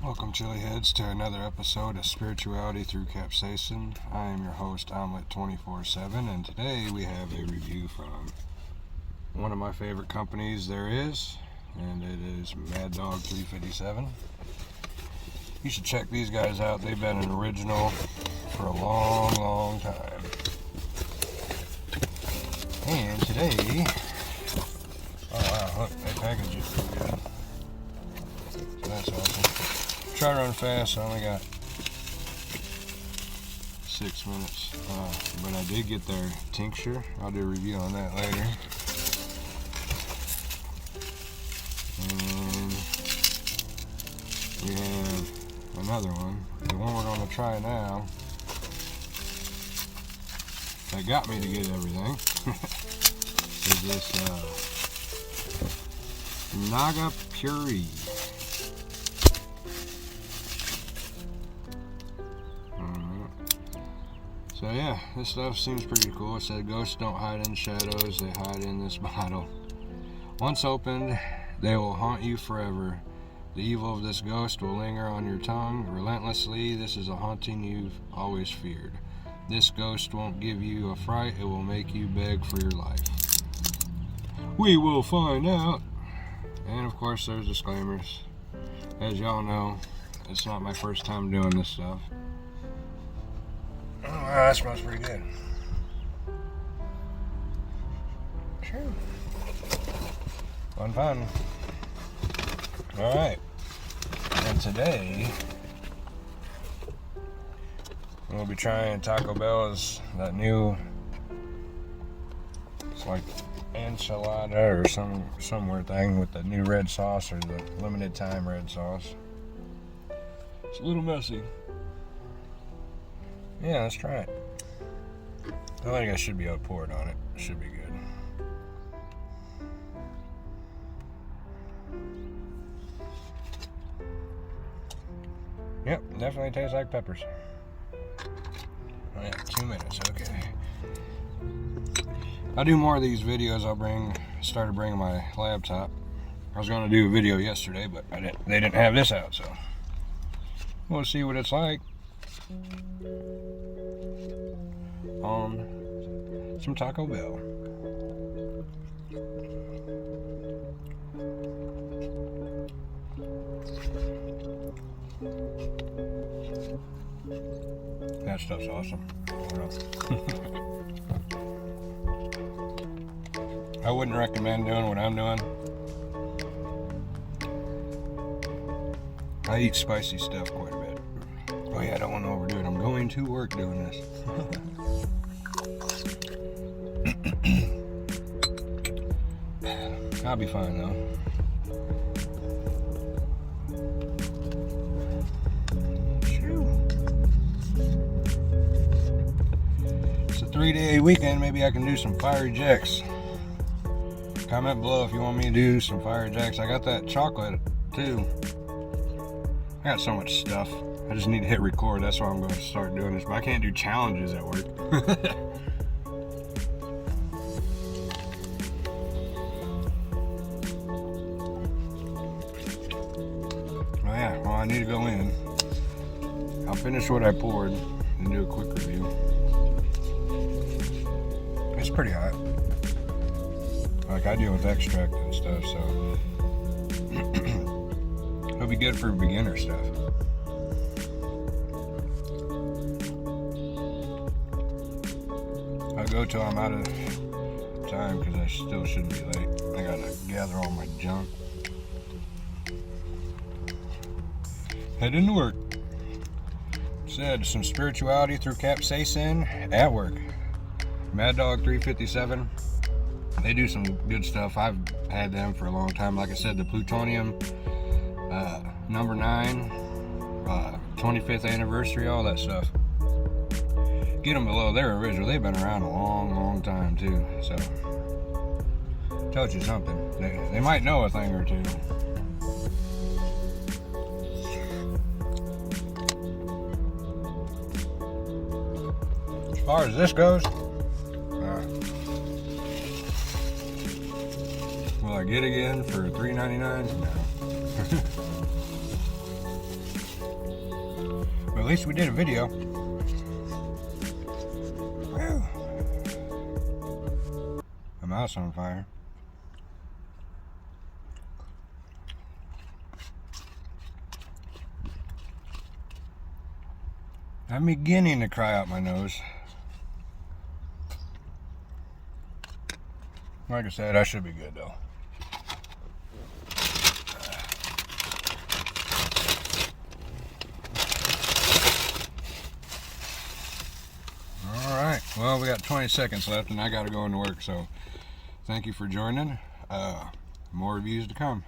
Welcome, Chiliheads, to another episode of Spirituality Through Capsaicin. I am your host, Omelet247, and today we have a review from one of my favorite companies there is, and it is Mad Dog 357. You should check these guys out. They've been an original for a long time. And today, oh wow, look, they package it pretty good. So that's awesome. Try to run fast, I only got 6 minutes, but I did get their tincture. I'll do a review on that later. And we have another one, the one we're going to try now, that got me to get everything, is this Naga Pureé. So yeah, this stuff seems pretty cool. It said ghosts don't hide in shadows, they hide in this bottle. Once opened, they will haunt you forever. The evil of this ghost will linger on your tongue relentlessly. This is a haunting you've always feared. This ghost won't give you a fright, it will make you beg for your life. We will find out. And of course there's disclaimers. As y'all know, it's not my first time doing this stuff. Oh, wow, that smells pretty good. Sure. Fun. Alright. And today, we'll be trying Taco Bell's, that new, it's like enchilada or some weird thing with the new red sauce, or the limited time red sauce. It's a little messy. Yeah, let's try it. I think I should be outpoured on it. Should be good. Yep, definitely tastes like peppers. Oh yeah, 2 minutes, okay. I'll do more of these videos. Started bringing my laptop. I was going to do a video yesterday, but they didn't have this out, so we'll see what it's like on some Taco Bell. That stuff's awesome. I wouldn't recommend doing what I'm doing. I eat spicy stuff quite a bit. Oh yeah, I don't want to overdo it. I'm going to work doing this. I'll be fine though. It's a 3-day weekend. Maybe I can do some fiery jacks. Comment below if you want me to do some fire jacks. I got that chocolate too. I got so much stuff. I just need to hit record. That's why I'm going to start doing this. But I can't do challenges at work. Oh yeah, well I need to go in. I'll finish what I poured and do a quick review. It's pretty hot. Like I deal with extract and stuff, so it'll be good for beginner stuff. I'll go till I'm out of time because I still shouldn't be late. I gotta gather all my junk. Head into work. Said some spirituality through capsaicin at work. Mad Dog 357. They do some good stuff. I've had them for a long time. Like I said, the plutonium number 9, 25th anniversary, all that stuff. Get them below. They're original. They've been around a long time too. So tells you something. They might know a thing or two. As far as this goes, will I get again for $3.99? No. At least we did a video. Whew. My mouth's on fire. I'm beginning to cry out my nose. Like I said, I should be good though. Alright, well, we got 20 seconds left and I gotta go into work, so thank you for joining. More reviews to come.